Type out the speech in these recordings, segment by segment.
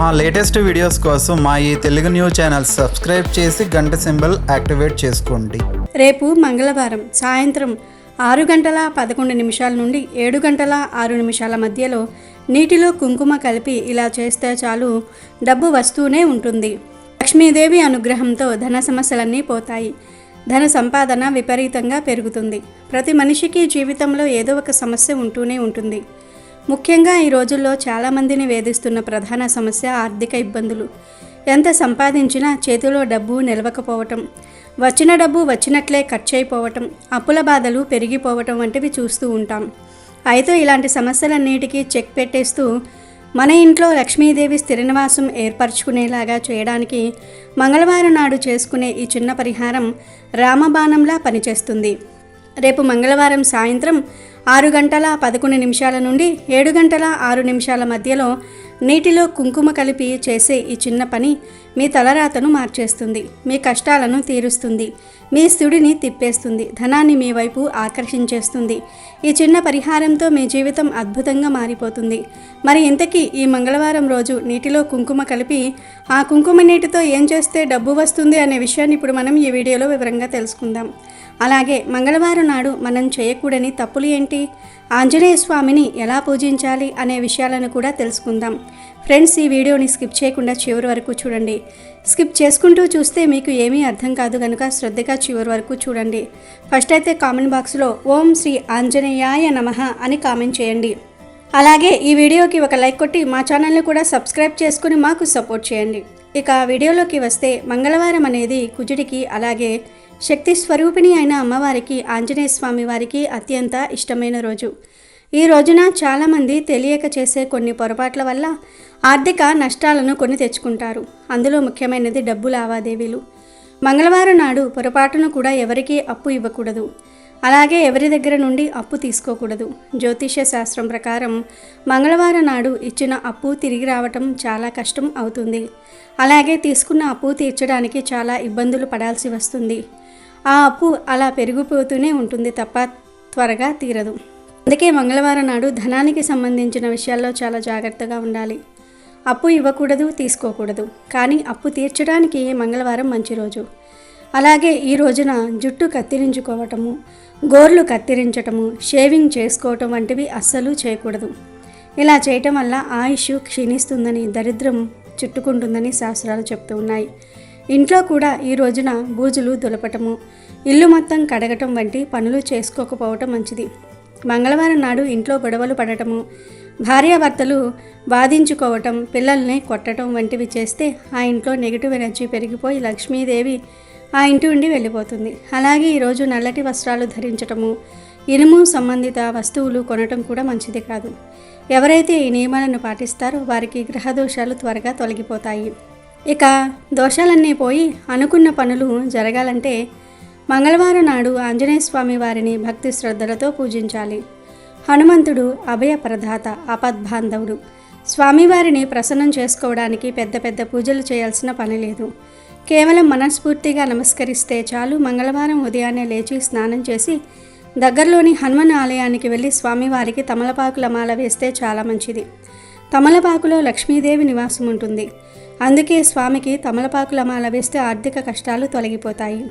మా latest videos కోసం మా ఈ తెలుగు న్యూస్ ఛానల్ సబ్స్క్రైబ్ చేసి గంట సింబల్ యాక్టివేట్ చేసుకోండి. రేపు మంగళవారం సాయంత్రం 6:11 నుండి 7:06 మధ్యలో నీటిలో కుంకుమ కలిపి ఇలా చేస్తే చాలు డబ్బు వస్తూనే ఉంటుంది. లక్ష్మీదేవి అనుగ్రహంతో ధన సమస్యలన్నీ పోతాయి. ధన సంపాదన విపరీతంగా పెరుగుతుంది. ప్రతి మనిషికి జీవితంలో ఏదో ఒక సమస్య ఉంటూనే ఉంటుంది. ముఖ్యంగా ఈ రోజుల్లో చాలామందిని వేధిస్తున్న ప్రధాన సమస్య ఆర్థిక ఇబ్బందులు. ఎంత సంపాదించినా చేతిలో డబ్బు నిలవకపోవటం, వచ్చిన డబ్బు వచ్చినట్లే ఖర్చు అయిపోవటం, అప్పుల బాధలు పెరిగిపోవటం వంటివి చూస్తూ ఉంటాం. అయితే ఇలాంటి సమస్యలన్నిటికీ చెక్ పెట్టేస్తూ మన ఇంట్లో లక్ష్మీదేవి స్థిర నివాసం ఏర్పరచుకునేలాగా చేయడానికి మంగళవారం నాడు చేసుకునే ఈ చిన్న పరిహారం రామబాణంలా పనిచేస్తుంది. రేపు మంగళవారం సాయంత్రం 6:11 నుండి 7:06 మధ్యలో నీటిలో కుంకుమ కలిపి చేసే ఈ చిన్న పని మీ తలరాతను మార్చేస్తుంది, మీ కష్టాలను తీరుస్తుంది, మీ స్థితిని తిప్పేస్తుంది, ధనాన్ని మీ వైపు ఆకర్షించేస్తుంది. ఈ చిన్న పరిహారంతో మీ జీవితం అద్భుతంగా మారిపోతుంది. మరి ఇంతకీ ఈ మంగళవారం రోజు నీటిలో కుంకుమ కలిపి ఆ కుంకుమ నీటితో ఏం చేస్తే డబ్బు వస్తుంది అనే విషయాన్ని ఇప్పుడు మనం ఈ వీడియోలో వివరంగా తెలుసుకుందాం. అలాగే మంగళవారం నాడు మనం చేయకూడని తప్పులు ఏంటి, ఆంజనేయ స్వామిని ఎలా పూజించాలి అనే విషయాలను కూడా తెలుసుకుందాం. ఫ్రెండ్స్, ఈ వీడియోని స్కిప్ చేయకుండా చివరి వరకు చూడండి. స్కిప్ చేసుకుంటూ చూస్తే మీకు ఏమీ అర్థం కాదు కనుక శ్రద్ధగా చివరి వరకు చూడండి. ఫస్ట్ అయితే కామెంట్ బాక్స్లో ఓం శ్రీ ఆంజనేయాయ నమః అని కామెంట్ చేయండి. అలాగే ఈ వీడియోకి ఒక లైక్ కొట్టి మా ఛానల్ని కూడా సబ్స్క్రైబ్ చేసుకుని మాకు సపోర్ట్ చేయండి. ఇక వీడియోలోకి వస్తే మంగళవారం అనేది కుజుడికి అలాగే శక్తి స్వరూపిణి అయిన అమ్మవారికి ఆంజనేయ స్వామి వారికి అత్యంత ఇష్టమైన రోజు. ఈ రోజున చాలామంది తెలియక చేసే కొన్ని పొరపాట్ల వల్ల ఆర్థిక నష్టాలను కొని తెచ్చుకుంటారు. అందులో ముఖ్యమైనది డబ్బు లావాదేవీలు. మంగళవారం నాడు పొరపాటును కూడా ఎవరికీ అప్పు ఇవ్వకూడదు. అలాగే ఎవరి దగ్గర నుండి అప్పు తీసుకోకూడదు. జ్యోతిష్య శాస్త్రం ప్రకారం మంగళవారం నాడు ఇచ్చిన అప్పు తిరిగి రావటం చాలా కష్టం అవుతుంది. అలాగే తీసుకున్న అప్పు తీర్చడానికి చాలా ఇబ్బందులు పడాల్సి వస్తుంది. ఆ అప్పు అలా పెరిగిపోతూనే ఉంటుంది తప్ప త్వరగా తీరదు. అందుకే మంగళవారం నాడు ధనానికి సంబంధించిన విషయాల్లో చాలా జాగ్రత్తగా ఉండాలి. అప్పు ఇవ్వకూడదు, తీసుకోకూడదు. కానీ అప్పు తీర్చడానికి మంగళవారం మంచి రోజు. అలాగే ఈ రోజున జుట్టు కత్తిరించుకోవటము, గోర్లు కత్తిరించటము, షేవింగ్ చేసుకోవటం వంటివి అస్సలు చేయకూడదు. ఇలా చేయటం వల్ల ఆయుష్ క్షీణిస్తుందని, దరిద్రం చుట్టుకుంటుందని శాస్త్రాలు చెప్తూ ఉన్నాయి. ఇంట్లో కూడా ఈ రోజున బూజులు దులపటము, ఇల్లు మొత్తం కడగటం వంటి పనులు చేసుకోకపోవటం మంచిది. మంగళవారం నాడు ఇంట్లో గొడవలు పడటము, భార్యాభర్తలు బాధించుకోవటం, పిల్లల్ని కొట్టడం వంటివి చేస్తే ఆ ఇంట్లో నెగిటివ్ ఎనర్జీ పెరిగిపోయి లక్ష్మీదేవి ఆ ఇంటి నుండి వెళ్ళిపోతుంది. అలాగే ఈరోజు నల్లటి వస్త్రాలు ధరించటము, ఇనుము సంబంధిత వస్తువులు కొనటం కూడా మంచిది కాదు. ఎవరైతే ఈ నియమాలను పాటిస్తారో వారికి గ్రహ దోషాలు త్వరగా తొలగిపోతాయి. ఇక దోషాలన్నీ పోయి అనుకున్న పనులు జరగాలంటే మంగళవారం నాడు ఆంజనేయ స్వామి వారిని భక్తి శ్రద్ధలతో పూజించాలి. హనుమంతుడు అభయ ప్రదాత, ఆపద్బాంధవుడు. స్వామివారిని ప్రసన్నం చేసుకోవడానికి పెద్ద పెద్ద పూజలు చేయాల్సిన పని లేదు. కేవలం మనస్ఫూర్తిగా నమస్కరిస్తే చాలు. మంగళవారం ఉదయాన్నే లేచి స్నానం చేసి దగ్గరలోని హనుమాన్ ఆలయానికి వెళ్ళి స్వామివారికి తమలపాకుల మాల వేస్తే చాలా మంచిది. తమలపాకులో లక్ష్మీదేవి నివాసం ఉంటుంది. అందుకే స్వామికి తమలపాకుల మాల వేస్తే ఆర్థిక కష్టాలు తొలగిపోతాయి.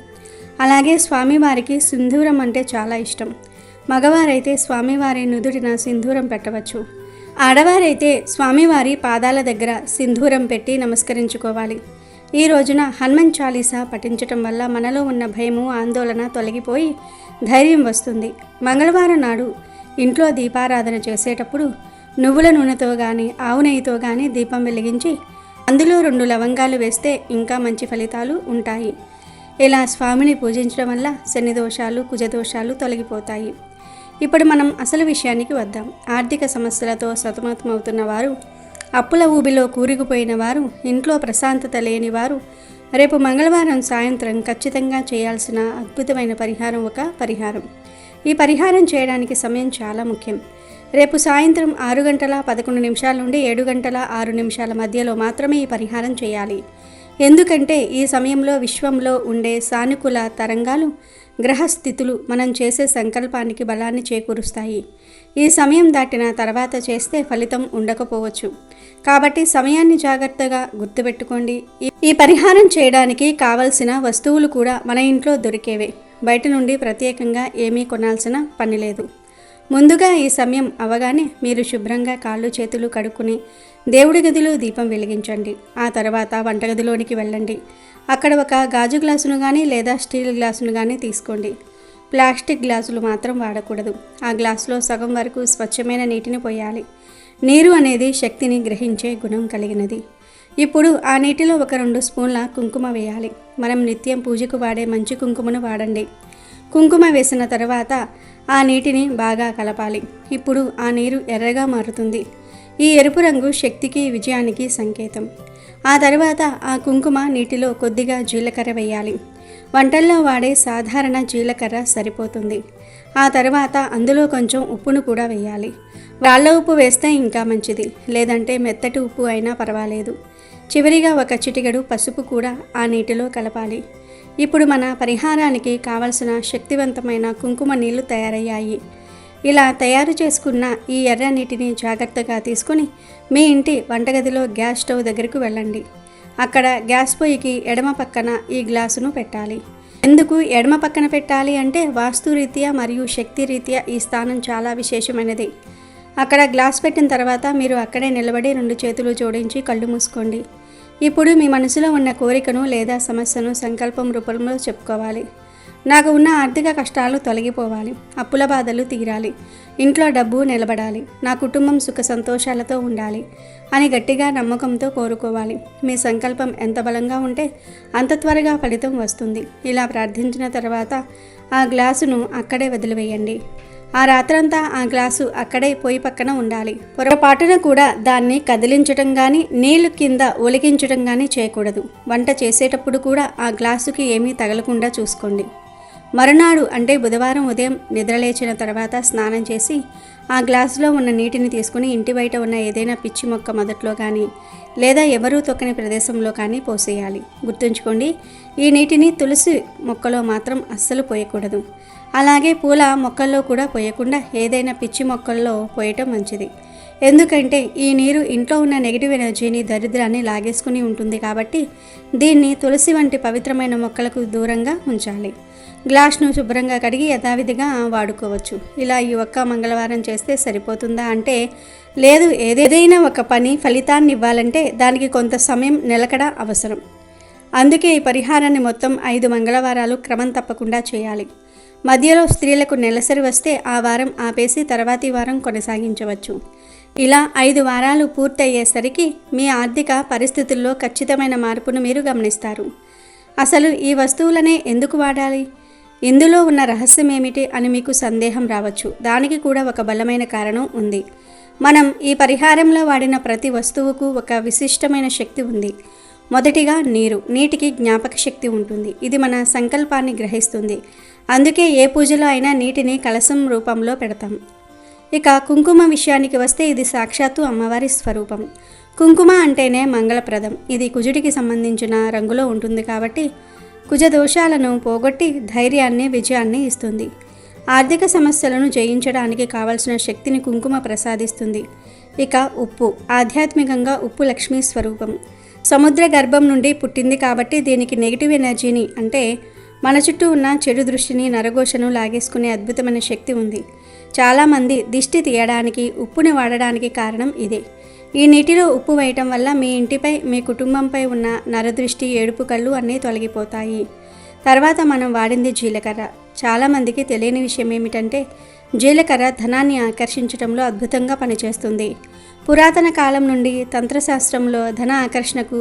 అలాగే స్వామివారికి సింధూరం అంటే చాలా ఇష్టం. మగవారైతే స్వామివారి నుదుటిన సింధూరం పెట్టవచ్చు. ఆడవారైతే స్వామివారి పాదాల దగ్గర సింధూరం పెట్టి నమస్కరించుకోవాలి. ఈ రోజున హనుమాన్ చాలీసా పఠించటం వల్ల మనలో ఉన్న భయము, ఆందోళన తొలగిపోయి ధైర్యం వస్తుంది. మంగళవారం నాడు ఇంట్లో దీపారాధన చేసేటప్పుడు నువ్వుల నూనెతో కానీ ఆవు నెయ్యితో కానీ దీపం వెలిగించి అందులో 2 లవంగాలు వేస్తే ఇంకా మంచి ఫలితాలు ఉంటాయి. ఇలా స్వామిని పూజించడం వల్ల శని దోషాలు, కుజదోషాలు తొలగిపోతాయి. ఇప్పుడు మనం అసలు విషయానికి వద్దాం. ఆర్థిక సమస్యలతో సతమతమవుతున్న వారు, అప్పుల ఊబిలో కూరుకుపోయిన వారు, ఇంట్లో ప్రశాంతత లేని వారు రేపు మంగళవారం సాయంత్రం ఖచ్చితంగా చేయాల్సిన అద్భుతమైన పరిహారం ఒక పరిహారం. ఈ పరిహారం చేయడానికి సమయం చాలా ముఖ్యం. రేపు సాయంత్రం 6:11 నుండి 7:06 మధ్యలో మాత్రమే ఈ పరిహారం చేయాలి. ఎందుకంటే ఈ సమయంలో విశ్వంలో ఉండే సానుకూల తరంగాలు గ్రహస్థితులు మనం చేసే సంకల్పానికి బలాన్ని చేకూరుస్తాయి. ఈ సమయం దాటిన తర్వాత చేస్తే ఫలితం ఉండకపోవచ్చు. కాబట్టి సమయాన్ని జాగ్రత్తగా గుర్తుపెట్టుకోండి. ఈ పరిహారం చేయడానికి కావలసిన వస్తువులు కూడా మన ఇంట్లో దొరికేవే. బయట నుండి ప్రత్యేకంగా ఏమీ కొనాల్సిన పని లేదు. ముందుగా ఈ సమయం అవగానే మీరు శుభ్రంగా కాళ్ళు చేతులు కడుక్కుని దేవుడి గదిలో దీపం వెలిగించండి. ఆ తర్వాత వంటగదిలోనికి వెళ్ళండి. అక్కడ ఒక గాజు గ్లాసును కానీ లేదా స్టీల్ గ్లాసును కానీ తీసుకోండి. ప్లాస్టిక్ గ్లాసులు మాత్రం వాడకూడదు. ఆ గ్లాసులో సగం వరకు స్వచ్ఛమైన నీటిని పోయాలి. నీరు అనేది శక్తిని గ్రహించే గుణం కలిగినది. ఇప్పుడు ఆ నీటిలో ఒక 2 స్పూన్ల కుంకుమ వేయాలి. మనం నిత్యం పూజకు వాడే మంచి కుంకుమను వాడండి. కుంకుమ వేసిన తర్వాత ఆ నీటిని బాగా కలపాలి. ఇప్పుడు ఆ నీరు ఎర్రగా మారుతుంది. ఈ ఎరుపు రంగు శక్తికి, విజయానికి సంకేతం. ఆ తర్వాత ఆ కుంకుమ నీటిలో కొద్దిగా జీలకర్ర వేయాలి. వంటల్లో వాడే సాధారణ జీలకర్ర సరిపోతుంది. ఆ తర్వాత అందులో కొంచెం ఉప్పును కూడా వేయాలి. రాళ్ళ ఉప్పు వేస్తే ఇంకా మంచిది, లేదంటే మెత్తటి ఉప్పు అయినా పర్వాలేదు. చివరిగా ఒక చిటికెడు పసుపు కూడా ఆ నీటిలో కలపాలి. ఇప్పుడు మన పరిహారానికి కావలసిన శక్తివంతమైన కుంకుమ నీళ్లు తయారయ్యాయి. ఇలా తయారు చేసుకున్న ఈ ఎర్ర నీటిని జాగ్రత్తగా తీసుకొని మీ ఇంటి వంటగదిలో గ్యాస్ స్టవ్ దగ్గరకు వెళ్ళండి. అక్కడ గ్యాస్ పొయ్యికి ఎడమ పక్కన ఈ గ్లాసును పెట్టాలి. ఎందుకు ఎడమ పక్కన పెట్టాలి అంటే వాస్తురీత్యా మరియు శక్తి రీత్యా ఈ స్థానం చాలా విశేషమైనది. అక్కడ గ్లాస్ పెట్టిన తర్వాత మీరు అక్కడే నిలబడి 2 చేతులు జోడించి కళ్ళు మూసుకోండి. ఇప్పుడు మీ మనసులో ఉన్న కోరికను లేదా సమస్యను సంకల్పం రూపంలో చెప్పుకోవాలి. నాకు ఉన్న ఆర్థిక కష్టాలు తొలగిపోవాలి, అప్పుల బాధలు తీరాలి, ఇంట్లో డబ్బు నిలబడాలి, నా కుటుంబం సుఖ సంతోషాలతో ఉండాలి అని గట్టిగా నమ్మకంతో కోరుకోవాలి. మీ సంకల్పం ఎంత బలంగా ఉంటే అంత త్వరగా ఫలితం వస్తుంది. ఇలా ప్రార్థించిన తర్వాత ఆ గ్లాసును అక్కడే వదిలివేయండి. ఆ రాత్రంతా ఆ గ్లాసు అక్కడే పొయ్యి పక్కన ఉండాలి. పొరపాటున కూడా దాన్ని కదిలించడం కానీ నీళ్లు కింద ఒలికించడం కానీ చేయకూడదు. వంట చేసేటప్పుడు కూడా ఆ గ్లాసుకి ఏమీ తగలకుండా చూసుకోండి. మరునాడు అంటే బుధవారం ఉదయం నిద్రలేచిన తర్వాత స్నానం చేసి ఆ గ్లాసులో ఉన్న నీటిని తీసుకుని ఇంటి బయట ఉన్న ఏదైనా పిచ్చి మొక్క మొదట్లో కానీ లేదా ఎవరూ తొక్కని ప్రదేశంలో కానీ పోసేయాలి. గుర్తుంచుకోండి, ఈ నీటిని తులసి మొక్కలో మాత్రం అస్సలు పోయకూడదు. అలాగే పూల మొక్కల్లో కూడా పోయకుండా ఏదైనా పిచ్చి మొక్కల్లో పోయటం మంచిది. ఎందుకంటే ఈ నీరు ఇంట్లో ఉన్న నెగిటివ్ ఎనర్జీని, దరిద్రాన్ని లాగేసుకుని ఉంటుంది. కాబట్టి దీన్ని తులసి వంటి పవిత్రమైన మొక్కలకు దూరంగా ఉంచాలి. గ్లాస్ను శుభ్రంగా కడిగి యథావిధిగా వాడుకోవచ్చు. ఇలా ఈ ఒక్క మంగళవారం చేస్తే సరిపోతుందా అంటే లేదు. ఏదైనా ఒక పని ఫలితాన్ని ఇవ్వాలంటే దానికి కొంత సమయం నిలకడ అవసరం. అందుకే ఈ పరిహారాన్ని మొత్తం 5 మంగళవారాలు క్రమం తప్పకుండా చేయాలి. మధ్యలో స్త్రీలకు నెలసరి వస్తే ఆ వారం ఆపేసి తర్వాతి వారం కొనసాగించవచ్చు. ఇలా 5 వారాలు పూర్తయ్యేసరికి మీ ఆర్థిక పరిస్థితుల్లో ఖచ్చితమైన మార్పును మీరు గమనిస్తారు. అసలు ఈ వస్తువులనే ఎందుకు వాడాలి, ఇందులో ఉన్న రహస్యం ఏమిటి అని మీకు సందేహం రావచ్చు. దానికి కూడా ఒక బలమైన కారణం ఉంది. మనం ఈ పరిహారంలో వాడిన ప్రతి వస్తువుకు ఒక విశిష్టమైన శక్తి ఉంది. మొదటిగా నీరు. నీటికి జ్ఞాపక శక్తి ఉంటుంది. ఇది మన సంకల్పాన్ని గ్రహిస్తుంది. అందుకే ఏ పూజలో అయినా నీటిని కలశం రూపంలో పెడతాం. ఇక కుంకుమ విషయానికి వస్తే ఇది సాక్షాత్తు అమ్మవారి స్వరూపం. కుంకుమ అంటేనే మంగళప్రదం. ఇది కుజుడికి సంబంధించిన రంగులో ఉంటుంది కాబట్టి కుజ దోషాలను పోగొట్టి ధైర్యాన్ని, విజయాన్ని ఇస్తుంది. ఆర్థిక సమస్యలను జయించడానికి కావలసిన శక్తిని కుంకుమ ప్రసాదిస్తుంది. ఇక ఉప్పు. ఆధ్యాత్మికంగా ఉప్పు లక్ష్మీ స్వరూపం. సముద్ర గర్భం నుండి పుట్టింది కాబట్టి దీనికి నెగిటివ్ ఎనర్జీని అంటే మన చుట్టూ ఉన్న చెడు దృష్టిని, నరఘోషను లాగేసుకునే అద్భుతమైన శక్తి ఉంది. చాలామంది దిష్టి తీయడానికి ఉప్పుని వాడడానికి కారణం ఇదే. ఈ నీటిలో ఉప్పు వేయటం వల్ల మీ ఇంటిపై, మీ కుటుంబంపై ఉన్న నరదృష్టి, ఏడుపు కళ్ళు అన్నీ తొలగిపోతాయి. తర్వాత మనం వాడింది జీలకర్ర. చాలామందికి తెలియని విషయం ఏమిటంటే జీలకర్ర ధనాన్ని ఆకర్షించడంలో అద్భుతంగా పనిచేస్తుంది. పురాతన కాలం నుండి తంత్రశాస్త్రంలో ధన ఆకర్షణకు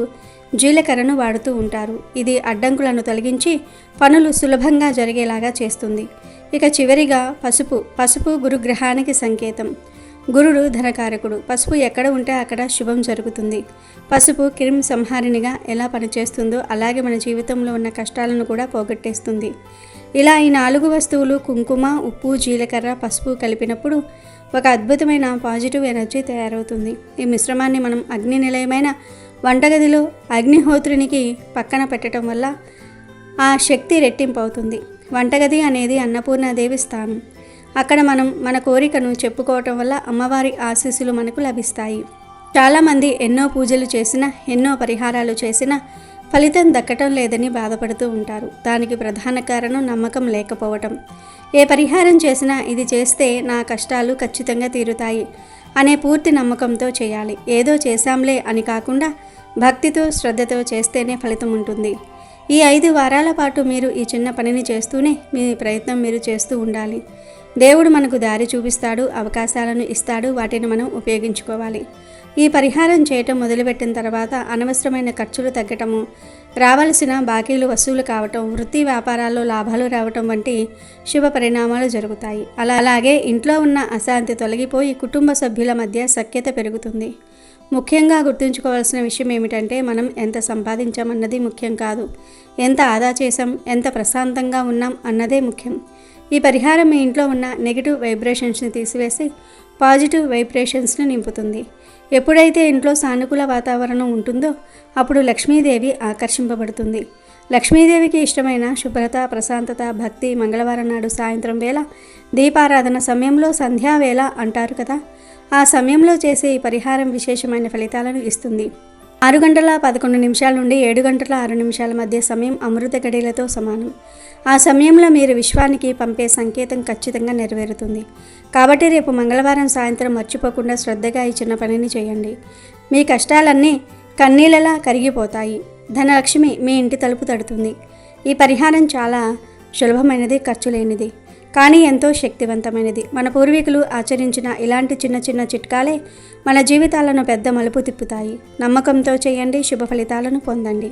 జీలకర్రను వాడుతూ ఉంటారు. ఇది అడ్డంకులను తొలగించి పనులు సులభంగా జరిగేలాగా చేస్తుంది. ఇక చివరిగా పసుపు గురుగ్రహానికి సంకేతం. గురుడు ధనకారకుడు. పసుపు ఎక్కడ ఉంటే అక్కడ శుభం జరుగుతుంది. పసుపు క్రిమి సంహారిణిగా ఎలా పనిచేస్తుందో అలాగే మన జీవితంలో ఉన్న కష్టాలను కూడా పోగొట్టేస్తుంది. ఇలా ఈ 4 వస్తువులు కుంకుమ, ఉప్పు, జీలకర్ర, పసుపు కలిపినప్పుడు ఒక అద్భుతమైన పాజిటివ్ ఎనర్జీ తయారవుతుంది. ఈ మిశ్రమాన్ని మనం అగ్ని నిలయమైన వంటగదిలో అగ్నిహోత్రునికి పక్కన పెట్టడం వల్ల ఆ శక్తి రెట్టింపు అవుతుంది. వంటగది అనేది అన్నపూర్ణాదేవి స్థానం. అక్కడ మనం మన కోరికను చెప్పుకోవటం వల్ల అమ్మవారి ఆశీస్సులు మనకు లభిస్తాయి. చాలామంది ఎన్నో పూజలు చేసినా, ఎన్నో పరిహారాలు చేసినా ఫలితం దక్కటం లేదని బాధపడుతూ ఉంటారు. దానికి ప్రధాన కారణం నమ్మకం లేకపోవటం. ఏ పరిహారం చేసినా ఇది చేస్తే నా కష్టాలు ఖచ్చితంగా తీరుతాయి అనే పూర్తి నమ్మకంతో చేయాలి. ఏదో చేశాంలే అని కాకుండా భక్తితో, శ్రద్ధతో చేస్తేనే ఫలితం ఉంటుంది. ఈ 5 వారాల పాటు మీరు ఈ చిన్న పనిని చేస్తూనే మీ ప్రయత్నం మీరు చేస్తూ ఉండాలి. దేవుడు మనకు దారి చూపిస్తాడు, అవకాశాలను ఇస్తాడు, వాటిని మనం ఉపయోగించుకోవాలి. ఈ పరిహారం చేయటం మొదలుపెట్టిన తర్వాత అనవసరమైన ఖర్చులు తగ్గటము, రావాల్సిన బాకీలు వసూలు కావటం, వృత్తి వ్యాపారాల్లో లాభాలు రావటం వంటి శుభ పరిణామాలు జరుగుతాయి. అలాగే ఇంట్లో ఉన్న అశాంతి తొలగిపోయి కుటుంబ సభ్యుల మధ్య సఖ్యత పెరుగుతుంది. ముఖ్యంగా గుర్తుంచుకోవాల్సిన విషయం ఏమిటంటే, మనం ఎంత సంపాదించామన్నది ముఖ్యం కాదు, ఎంత ఆదా చేసాం, ఎంత ప్రశాంతంగా ఉన్నాం అన్నదే ముఖ్యం. ఈ పరిహారం మీ ఇంట్లో ఉన్న నెగిటివ్ వైబ్రేషన్స్ని తీసివేసి పాజిటివ్ వైబ్రేషన్స్ని నింపుతుంది. ఎప్పుడైతే ఇంట్లో సానుకూల వాతావరణం ఉంటుందో అప్పుడు లక్ష్మీదేవి ఆకర్షింపబడుతుంది. లక్ష్మీదేవికి ఇష్టమైన శుభ్రత, ప్రశాంతత, భక్తి. మంగళవారం నాడు సాయంత్రం వేళ దీపారాధన సమయంలో సంధ్యావేళ అంటారు కదా, ఆ సమయంలో చేసే ఈ పరిహారం విశేషమైన ఫలితాలను ఇస్తుంది. 6 గంటల 11 నిమిషాల నుండి 7 గంటల 6 నిమిషాల మధ్య సమయం అమృత గడియలతో సమానం. ఆ సమయంలో మీరు విశ్వానికి పంపే సంకేతం ఖచ్చితంగా నెరవేరుతుంది. కాబట్టి రేపు మంగళవారం సాయంత్రం మర్చిపోకుండా శ్రద్ధగా ఈ చిన్న పనిని చేయండి. మీ కష్టాలన్నీ కన్నీళ్ళలా కరిగిపోతాయి. ధనలక్ష్మి మీ ఇంటి తలుపు తడుతుంది. ఈ పరిహారం చాలా సులభమైనది, ఖర్చు లేనిది, కానీ ఎంతో శక్తివంతమైనది. మన పూర్వీకులు ఆచరించిన ఇలాంటి చిన్న చిన్న చిట్కాలే మన జీవితాలను పెద్ద మలుపు తిప్పుతాయి. నమ్మకంతో చేయండి, శుభ ఫలితాలను పొందండి.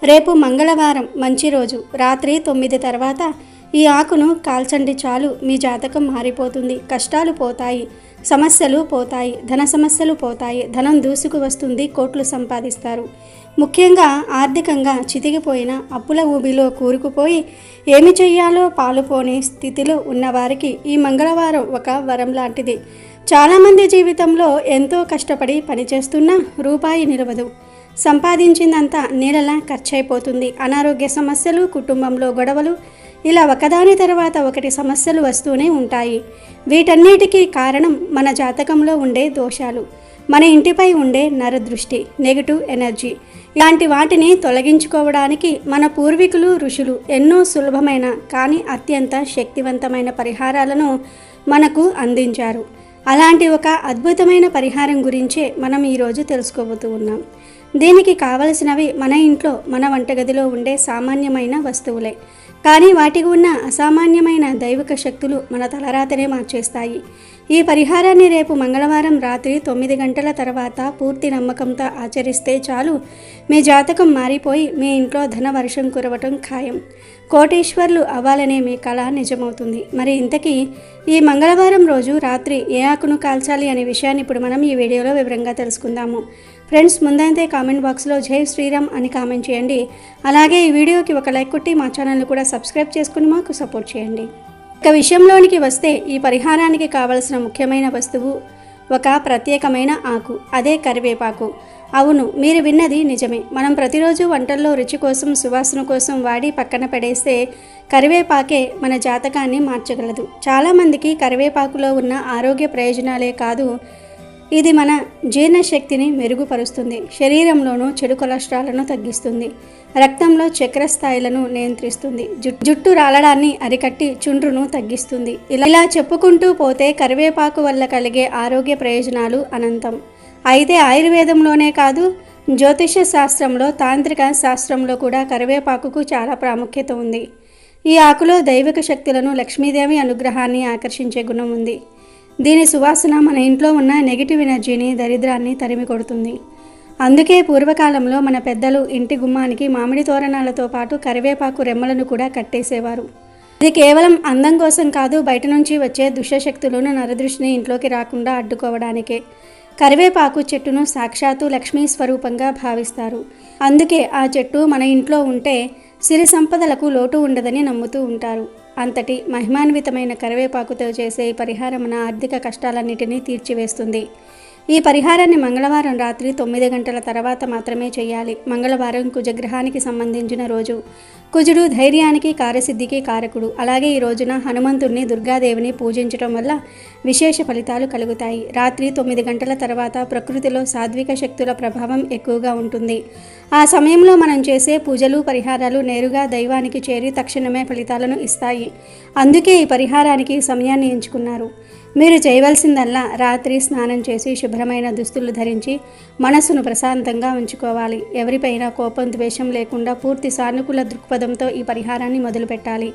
రేపు మంగళవారం మంచి రోజు. రాత్రి 9 తర్వాత ఈ ఆకును కాల్చండి చాలు, మీ జాతకం మారిపోతుంది. కష్టాలు పోతాయి, సమస్యలు పోతాయి, ధన సమస్యలు పోతాయి, ధనం దూసుకు వస్తుంది, కోట్లు సంపాదిస్తారు. ముఖ్యంగా ఆర్థికంగా చితికిపోయిన, అప్పుల ఊబిలో కూరుకుపోయి ఏమి చెయ్యాలో పాలుపోని స్థితిలో ఉన్నవారికి ఈ మంగళవారం ఒక వరం లాంటిది. చాలామంది జీవితంలో ఎంతో కష్టపడి పనిచేస్తున్నా రూపాయి నిలవదు. సంపాదించిందంతా నీళ్ళలా ఖర్చయిపోతుంది. అనారోగ్య సమస్యలు, కుటుంబంలో గొడవలు, ఇలా ఒకదాని తర్వాత ఒకటి సమస్యలు వస్తూనే ఉంటాయి. వీటన్నిటికీ కారణం మన జాతకంలో ఉండే దోషాలు, మన ఇంటిపై ఉండే నరదృష్టి, నెగిటివ్ ఎనర్జీ. ఇలాంటి వాటిని తొలగించుకోవడానికి మన పూర్వీకులు, ఋషులు ఎన్నో సులభమైన కానీ అత్యంత శక్తివంతమైన పరిహారాలను మనకు అందించారు. అలాంటి ఒక అద్భుతమైన పరిహారం గురించే మనం ఈరోజు తెలుసుకోబోతూ ఉన్నాం. దీనికి కావలసినవి మన ఇంట్లో, మన వంటగదిలో ఉండే సామాన్యమైన వస్తువులే, కానీ వాటికి ఉన్న అసామాన్యమైన దైవిక శక్తులు మన తలరాతనే మార్చేస్తాయి. ఈ పరిహారాన్ని రేపు మంగళవారం రాత్రి 9 గంటల తర్వాత పూర్తి నమ్మకంతో ఆచరిస్తే చాలు, మీ జాతకం మారిపోయి మీ ఇంట్లో ధన వర్షం కురవటం ఖాయం. కోటీశ్వర్లు అవ్వాలనే మీ కళ నిజమవుతుంది. మరి ఇంతకీ ఈ మంగళవారం రోజు రాత్రి ఏ ఆకును కాల్చాలి అనే విషయాన్ని ఇప్పుడు మనం ఈ వీడియోలో వివరంగా తెలుసుకుందాము. ఫ్రెండ్స్, ముందైతే కామెంట్ బాక్స్లో జై శ్రీరామ్ అని కామెంట్ చేయండి. అలాగే ఈ వీడియోకి ఒక లైక్ కొట్టి మా ఛానల్ని కూడా సబ్స్క్రైబ్ చేసుకుని మాకు సపోర్ట్ చేయండి. ఇక విషయంలోనికి వస్తే, ఈ పరిహారానికి కావలసిన ముఖ్యమైన వస్తువు ఒక ప్రత్యేకమైన ఆకు, అదే కరివేపాకు. అవును, మీరు విన్నది నిజమే. మనం ప్రతిరోజు వంటల్లో రుచి కోసం, సువాసన కోసం వాడి పక్కన పడేస్తే కరివేపాకే మన జాతకాన్ని మార్చగలదు. చాలామందికి కరివేపాకులో ఉన్న ఆరోగ్య ప్రయోజనాలే కాదు, ఇది మన జీర్ణశక్తిని మెరుగుపరుస్తుంది, శరీరంలోనూ చెడు కొలెస్ట్రాల్ను తగ్గిస్తుంది, రక్తంలో చక్కెర స్థాయిలను నియంత్రిస్తుంది, జుట్టు రాలడాన్ని అరికట్టి చుండ్రును తగ్గిస్తుంది. ఇలా చెప్పుకుంటూ పోతే కరివేపాకు వల్ల కలిగే ఆరోగ్య ప్రయోజనాలు అనంతం. అయితే ఆయుర్వేదంలోనే కాదు, జ్యోతిష శాస్త్రంలో, తాంత్రిక శాస్త్రంలో కూడా కరివేపాకుకు చాలా ప్రాముఖ్యత ఉంది. ఈ ఆకులో దైవిక శక్తులను, లక్ష్మీదేవి అనుగ్రహాన్ని ఆకర్షించే గుణం ఉంది. దీని సువాసన మన ఇంట్లో ఉన్న నెగిటివ్ ఎనర్జీని, దరిద్రాన్ని తరిమి కొడుతుంది. అందుకే పూర్వకాలంలో మన పెద్దలు ఇంటి గుమ్మానికి మామిడి తోరణాలతో పాటు కరివేపాకు రెమ్మలను కూడా కట్టేసేవారు. ఇది కేవలం అందం కోసం కాదు, బయట నుంచి వచ్చే దుష్టశక్తులను, నరదృష్టిని ఇంట్లోకి రాకుండా అడ్డుకోవడానికే. కరివేపాకు చెట్టును సాక్షాత్తు లక్ష్మీ స్వరూపంగా భావిస్తారు. అందుకే ఆ చెట్టు మన ఇంట్లో ఉంటే సిరి సంపదలకు లోటు ఉండదని నమ్ముతూ ఉంటారు. అంతటి మహిమాన్వితమైన కరివేపాకుతో చేసే ఈ పరిహారం మన ఆర్థిక కష్టాలన్నిటినీ తీర్చివేస్తుంది. ఈ పరిహారాన్ని మంగళవారం రాత్రి 9 గంటల తర్వాత మాత్రమే చేయాలి. మంగళవారం కుజగ్రహానికి సంబంధించిన రోజు. కుజుడు ధైర్యానికి కార్యసిద్ధికి కారకుడు. అలాగే ఈ రోజున హనుమంతుడిని దుర్గాదేవిని పూజించడం వల్ల విశేష ఫలితాలు కలుగుతాయి. రాత్రి 9 గంటల తర్వాత ప్రకృతిలో సాత్విక శక్తుల ప్రభావం ఎక్కువగా ఉంటుంది. ఆ సమయంలో మనం చేసే పూజలు పరిహారాలు నేరుగా దైవానికి చేరి తక్షణమే ఫలితాలను ఇస్తాయి. అందుకే ఈ పరిహారానికి సమయాన్ని ఎంచుకున్నారు. మీరు చేయవలసిందల్లా రాత్రి స్నానం చేసి శుభ్రమైన దుస్తులు ధరించి మనస్సును ప్రశాంతంగా ఉంచుకోవాలి. ఎవరిపైనా కోపం ద్వేషం లేకుండా పూర్తి సానుకూల దృక్పథంతో ఈ పరిహారాన్ని మొదలుపెట్టాలి.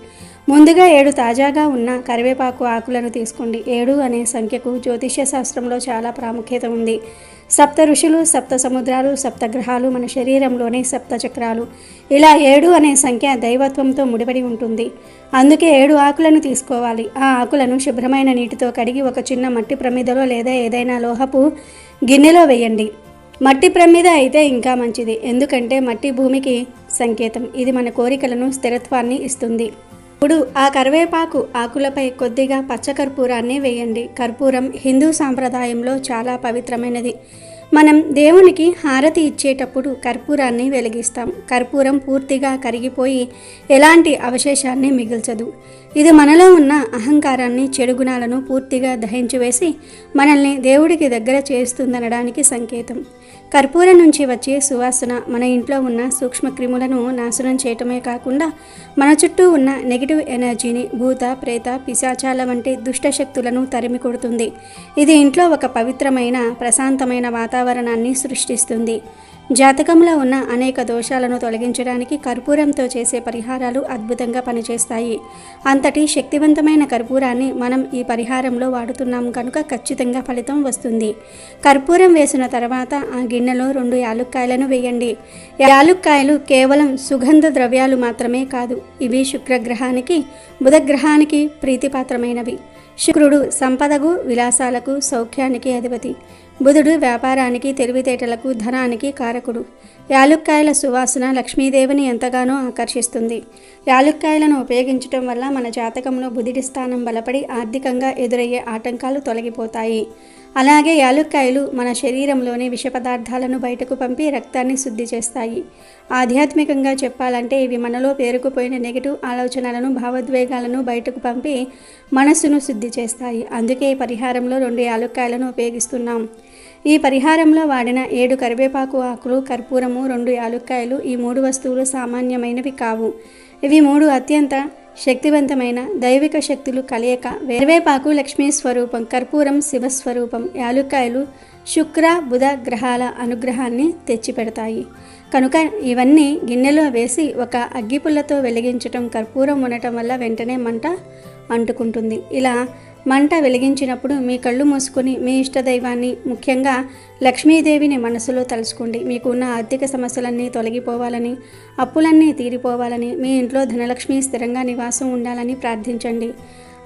ముందుగా 7 తాజాగా ఉన్న కరివేపాకు ఆకులను తీసుకోండి. 7 అనే సంఖ్యకు జ్యోతిష్య శాస్త్రంలో చాలా ప్రాముఖ్యత ఉంది. సప్త ఋషులు, సప్త సముద్రాలు, సప్త గ్రహాలు, మన శరీరంలోనే సప్త చక్రాలు. ఇలా 7 అనే సంఖ్య దైవత్వంతో ముడిపడి ఉంటుంది. అందుకే 7 ఆకులను తీసుకోవాలి. ఆ ఆకులను శుభ్రమైన నీటితో కడిగి ఒక చిన్న మట్టి ప్రమిదలో లేదా ఏదైనా లోహపు గిన్నెలో వేయండి. మట్టి ప్రమిద అయితే ఇంకా మంచిది, ఎందుకంటే మట్టి భూమికి సంకేతం. ఇది మన కోరికలను స్థిరత్వాన్ని ఇస్తుంది. ఇప్పుడు ఆ కరివేపాకు ఆకులపై కొద్దిగా పచ్చకర్పూరాన్ని వేయండి. కర్పూరం హిందూ సాంప్రదాయంలో చాలా పవిత్రమైనది. మనం దేవునికి హారతి ఇచ్చేటప్పుడు కర్పూరాన్ని వెలిగిస్తాం. కర్పూరం పూర్తిగా కరిగిపోయి ఎలాంటి అవశేషాన్ని మిగిల్చదు. ఇది మనలో ఉన్న అహంకారాన్ని, చెడు గుణాలను పూర్తిగా దహించివేసి మనల్ని దేవుడికి దగ్గర చేస్తుందనడానికి సంకేతం. కర్పూరం నుంచి వచ్చే సువాసన మన ఇంట్లో ఉన్న సూక్ష్మక్రిములను నాశనం చేయటమే కాకుండా మన చుట్టూ ఉన్న నెగిటివ్ ఎనర్జీని, భూత ప్రేత పిశాచాల వంటి దుష్టశక్తులను తరిమి కొడుతుంది. ఇది ఇంట్లో ఒక పవిత్రమైన ప్రశాంతమైన వాతావరణాన్ని సృష్టిస్తుంది. జాతకంలో ఉన్న అనేక దోషాలను తొలగించడానికి కర్పూరంతో చేసే పరిహారాలు అద్భుతంగా పనిచేస్తాయి. అంతటి శక్తివంతమైన కర్పూరాన్ని మనం ఈ పరిహారంలో వాడుతున్నాం కనుక ఖచ్చితంగా ఫలితం వస్తుంది. కర్పూరం వేసిన తర్వాత ఆ గిన్నెలో 2 యాలుక్కాయలను వేయండి. యాలుక్కాయలు కేవలం సుగంధ ద్రవ్యాలు మాత్రమే కాదు, ఇవి శుక్రగ్రహానికి, బుధగ్రహానికి ప్రీతిపాత్రమైనవి. శుక్రుడు సంపదకు, విలాసాలకు, సౌఖ్యానికి అధిపతి. బుధుడు వ్యాపారానికి, తెలివితేటలకు, ధనానికి కారకుడు. యాలుక్కాయల సువాసన లక్ష్మీదేవిని ఎంతగానో ఆకర్షిస్తుంది. యాలుక్కాయలను ఉపయోగించడం వల్ల మన జాతకంలో బుధుడి స్థానం బలపడి ఆర్థికంగా ఎదురయ్యే ఆటంకాలు తొలగిపోతాయి. అలాగే యాలుక్కాయలు మన శరీరంలోని విష పదార్థాలను బయటకు పంపి రక్తాన్ని శుద్ధి చేస్తాయి. ఆధ్యాత్మికంగా చెప్పాలంటే ఇవి మనలో పేరుకుపోయిన నెగిటివ్ ఆలోచనలను, భావోద్వేగాలను బయటకు పంపి మనస్సును శుద్ధి చేస్తాయి. అందుకే ఈ పరిహారంలో 2 యాలుక్కాయలను ఉపయోగిస్తున్నాం. ఈ పరిహారంలో వాడిన 7 కరివేపాకు ఆకులు, కర్పూరము, 2 యాలుక్కాయలు, ఈ 3 వస్తువులు సామాన్యమైనవి కావు. ఇవి 3 అత్యంత శక్తివంతమైన దైవిక శక్తులు కలయిక. కరివేపాకు లక్ష్మీ స్వరూపం, కర్పూరం శివస్వరూపం, యాలుక్కాయలు శుక్ర బుధ గ్రహాల అనుగ్రహాన్ని తెచ్చిపెడతాయి. కనుక ఇవన్నీ గిన్నెలో వేసి ఒక అగ్గిపుల్లతో వెలిగించటం, కర్పూరం ఉండటం వల్ల వెంటనే మంట అంటుకుంటుంది. ఇలా మంట వెలిగించినప్పుడు మీ కళ్ళు మూసుకొని మీ ఇష్టదైవాన్ని, ముఖ్యంగా లక్ష్మీదేవిని మనసులో తలుచుకోండి. మీకున్న ఆర్థిక సమస్యలన్నీ తొలగిపోవాలని, అప్పులన్నీ తీరిపోవాలని, మీ ఇంట్లో ధనలక్ష్మి స్థిరంగా నివాసం ఉండాలని ప్రార్థించండి.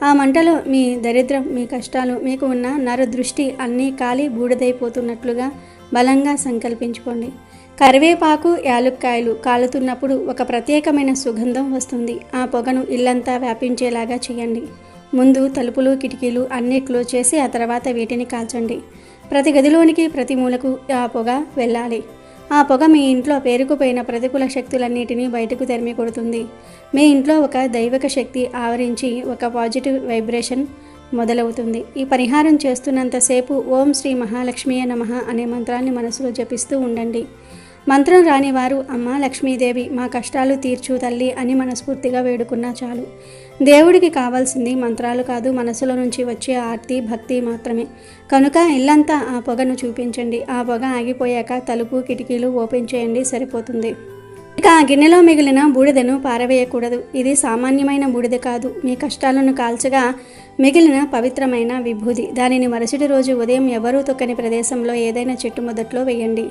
ఆ మంటలో మీ దరిద్రం, మీ కష్టాలు, మీకు ఉన్న నరదృష్టి అన్నీ కాలి బూడిదైపోతున్నట్లుగా బలంగా సంకల్పించుకోండి. కరివేపాకు, యాలుక్కాయలు కాలుతున్నప్పుడు ఒక ప్రత్యేకమైన సుగంధం వస్తుంది. ఆ పొగను ఇల్లంతా వ్యాపించేలాగా చేయండి. ముందు తలుపులు, కిటికీలు అన్నీ క్లోజ్ చేసి ఆ తర్వాత వీటిని కాల్చండి. ప్రతి గదిలోనికి, ప్రతి మూలకు ఆ పొగ వెళ్ళాలి. ఆ పొగ మీ ఇంట్లో పేరుకుపోయిన ప్రతికూల శక్తులన్నిటినీ బయటకు తరిమి కొడుతుంది. మీ ఇంట్లో ఒక దైవిక శక్తి ఆవరించి ఒక పాజిటివ్ వైబ్రేషన్ మొదలవుతుంది. ఈ పరిహారం చేస్తున్నంతసేపు ఓం శ్రీ మహాలక్ష్మీయే నమః అనే మంత్రాన్ని మనసులో జపిస్తూ ఉండండి. మంత్రం రాని వారు అమ్మ లక్ష్మీదేవి మా కష్టాలు తీర్చు తల్లి అని మనస్ఫూర్తిగా వేడుకున్నా చాలు. దేవుడికి కావాల్సింది మంత్రాలు కాదు, మనసులో నుంచి వచ్చే ఆర్తి భక్తి మాత్రమే. కనుక ఇల్లంతా ఆ పొగను చూపించండి. ఆ పొగ ఆగిపోయాక తలుపు కిటికీలు ఓపెన్ చేయండి, సరిపోతుంది. ఇక ఆ గిన్నెలో మిగిలిన బూడిదను పారవేయకూడదు. ఇది సామాన్యమైన బూడిద కాదు, మీ కష్టాలను కాల్చగా మిగిలిన పవిత్రమైన విభూది. దానిని మరుసటి రోజు ఉదయం ఎవరూ తొక్కని ప్రదేశంలో ఏదైనా చెట్టు మొదట్లో వేయండి,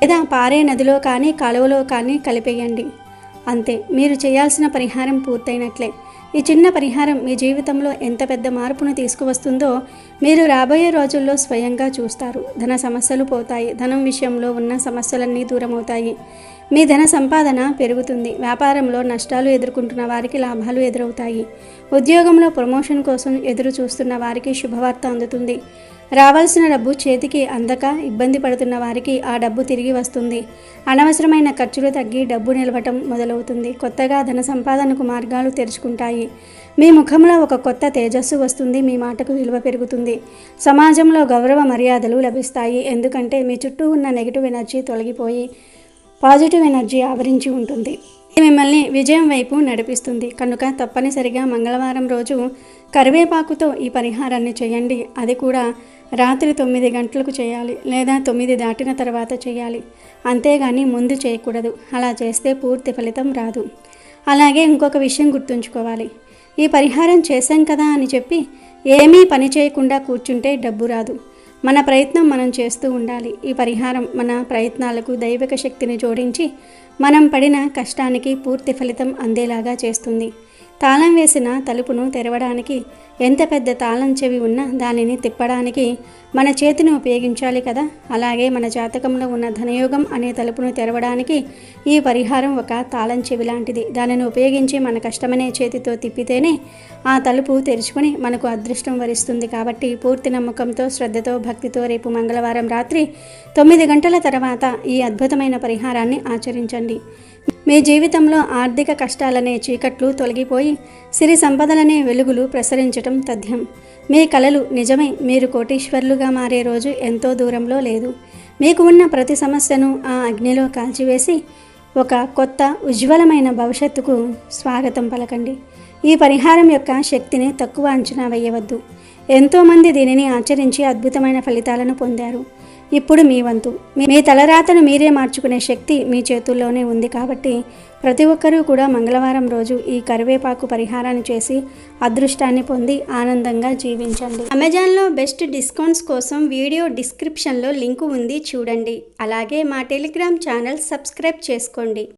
లేదా పారే నదిలో కానీ కాలువలో కానీ కలిపేయండి. అంతే, మీరు చేయాల్సిన పరిహారం పూర్తయినట్లే. ఈ చిన్న పరిహారం మీ జీవితంలో ఎంత పెద్ద మార్పును తీసుకువస్తుందో మీరు రాబోయే రోజుల్లో స్వయంగా చూస్తారు. ధన సమస్యలు పోతాయి, ధనం విషయంలో ఉన్న సమస్యలన్నీ దూరమవుతాయి. మీ ధన సంపాదన పెరుగుతుంది. వ్యాపారంలో నష్టాలు ఎదుర్కొంటున్న వారికి లాభాలు ఎదురవుతాయి. ఉద్యోగంలో ప్రమోషన్ కోసం ఎదురు చూస్తున్న వారికి శుభవార్త అందుతుంది. రావాల్సిన డబ్బు చేతికి అందక ఇబ్బంది పడుతున్న వారికి ఆ డబ్బు తిరిగి వస్తుంది. అనవసరమైన ఖర్చులు తగ్గి డబ్బు నిలవటం మొదలవుతుంది. కొత్తగా ధన సంపాదనకు మార్గాలు తెరుచుకుంటాయి. మీ ముఖంలో ఒక కొత్త తేజస్సు వస్తుంది. మీ మాటకు విలువ పెరుగుతుంది. సమాజంలో గౌరవ మర్యాదలు లభిస్తాయి. ఎందుకంటే మీ చుట్టూ ఉన్న నెగిటివ్ ఎనర్జీ తొలగిపోయి పాజిటివ్ ఎనర్జీ ఆవరించి ఉంటుంది. మిమ్మల్ని విజయం వైపు నడిపిస్తుంది. కనుక తప్పనిసరిగా మంగళవారం రోజు కరివేపాకుతో ఈ పరిహారాన్ని చేయండి. అది కూడా రాత్రి 9 గంటలకు చేయాలి, లేదా 9 దాటిన తర్వాత చేయాలి. అంతేగాని ముందు చేయకూడదు. అలా చేస్తే పూర్తి ఫలితం రాదు. అలాగే ఇంకొక విషయం గుర్తుంచుకోవాలి. ఈ పరిహారం చేశాం కదా అని చెప్పి ఏమీ పని చేయకుండా కూర్చుంటే డబ్బు రాదు. మన ప్రయత్నం మనం చేస్తూ ఉండాలి. ఈ పరిహారం మన ప్రయత్నాలకు దైవిక శక్తిని జోడించి మనం పడిన కష్టానికి పూర్తి ఫలితం అందేలాగా చేస్తుంది. తాళం వేసిన తలుపును తెరవడానికి ఎంత పెద్ద తాళం చెవి ఉన్నా దానిని తిప్పడానికి మన చేతిని ఉపయోగించాలి కదా. అలాగే మన జాతకంలో ఉన్న ధనయోగం అనే తలుపును తెరవడానికి ఈ పరిహారం ఒక తాళం చెవి లాంటిది. దానిని ఉపయోగించి మన కష్టమనే చేతితో తిప్పితేనే ఆ తలుపు తెరుచుకుని మనకు అదృష్టం వరిస్తుంది. కాబట్టి పూర్తి నమ్మకంతో, శ్రద్ధతో, భక్తితో రేపు మంగళవారం రాత్రి 9 గంటల తర్వాత ఈ అద్భుతమైన పరిహారాన్ని ఆచరించండి. మీ జీవితంలో ఆర్థిక కష్టాలనే చీకట్లు తొలగిపోయి సిరి సంపదలనే వెలుగులు ప్రసరించటం తథ్యం. మీ కలలు నిజమై మీరు కోటీశ్వరులుగా మారే రోజు ఎంతో దూరంలో లేదు. మీకు ఉన్న ప్రతి సమస్యను ఆ అగ్నిలో కాల్చివేసి ఒక కొత్త ఉజ్వలమైన భవిష్యత్తుకు స్వాగతం పలకండి. ఈ పరిహారం యొక్క శక్తిని తక్కువ అంచనా వేయవద్దు. ఎంతోమంది దీనిని ఆచరించి అద్భుతమైన ఫలితాలను పొందారు. ఇప్పుడు మీ వంతు. మీ తలరాతను మీరే మార్చుకునే శక్తి మీ చేతుల్లోనే ఉంది. కాబట్టి ప్రతి ఒక్కరూ కూడా మంగళవారం రోజు ఈ కరివేపాకు పరిహారాన్ని చేసి అదృష్టాన్ని పొంది ఆనందంగా జీవించండి. అమెజాన్లో బెస్ట్ డిస్కౌంట్స్ కోసం వీడియో డిస్క్రిప్షన్లో లింకు ఉంది, చూడండి. అలాగే మా టెలిగ్రామ్ ఛానల్ సబ్స్క్రైబ్ చేసుకోండి.